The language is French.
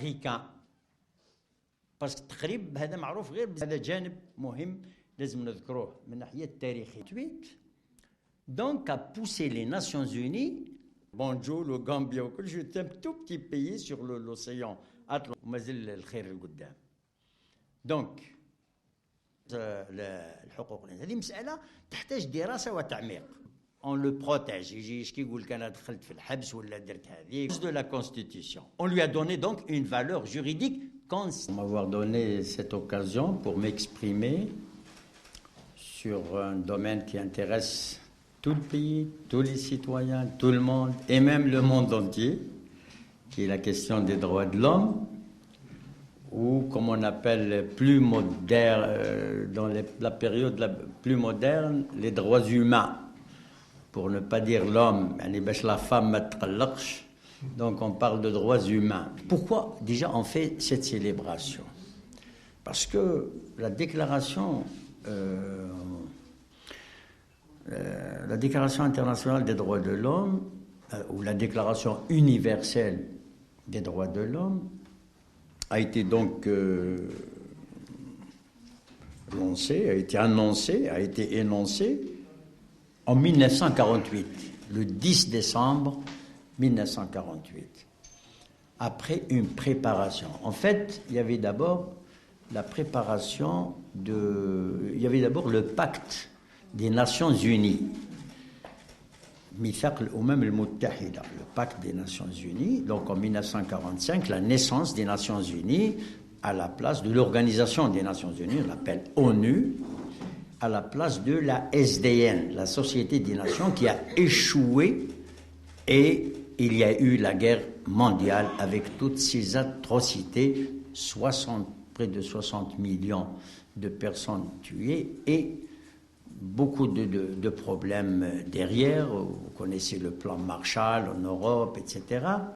africain. بس التقريب هذا معروف غير هذا جانب مهم لازم نذكروه من الناحيه التاريخيه. Donc a poussé les Nations Unies, Banjo, le Gambie وكل شيء un tout petit pays sur l'océan Atlantique وما زال الخير القدام. Donc الحقوق الإنسان هذه مسألة تحتاج دراسة وتعميق. On le protège. يجي يشكي يقول لك أنا دخلت في الحبس ولا درت هذه. De la Constitution. On lui a donné donc une valeur juridique constante. M'avoir donné cette occasion pour m'exprimer sur un domaine qui intéresse tout le pays, tous les citoyens, tout le monde, et même le monde entier, qui est la question des droits de l'homme, ou comme on appelle plus moderne, dans la période plus moderne, les droits humains, pour ne pas dire l'homme, la femme, donc on parle de droits humains. Pourquoi déjà on fait cette célébration? Parce que la Déclaration internationale des droits de l'homme, ou la Déclaration universelle des droits de l'homme, a été donc lancée, a été énoncée en 1948, le 10 décembre 1948, après une préparation. En fait, il y avait d'abord la préparation il y avait d'abord le pacte des Nations Unies, Mithaq al-Umam al-Muttahida, le pacte des Nations Unies. Donc en 1945, la naissance des Nations Unies à la place de l'Organisation des Nations Unies, on l'appelle ONU, à la place de la SDN, la Société des Nations, qui a échoué, et il y a eu la guerre mondiale avec toutes ces atrocités, près de 60 millions de personnes tuées et beaucoup de problèmes derrière. Vous connaissez le plan Marshall en Europe, etc.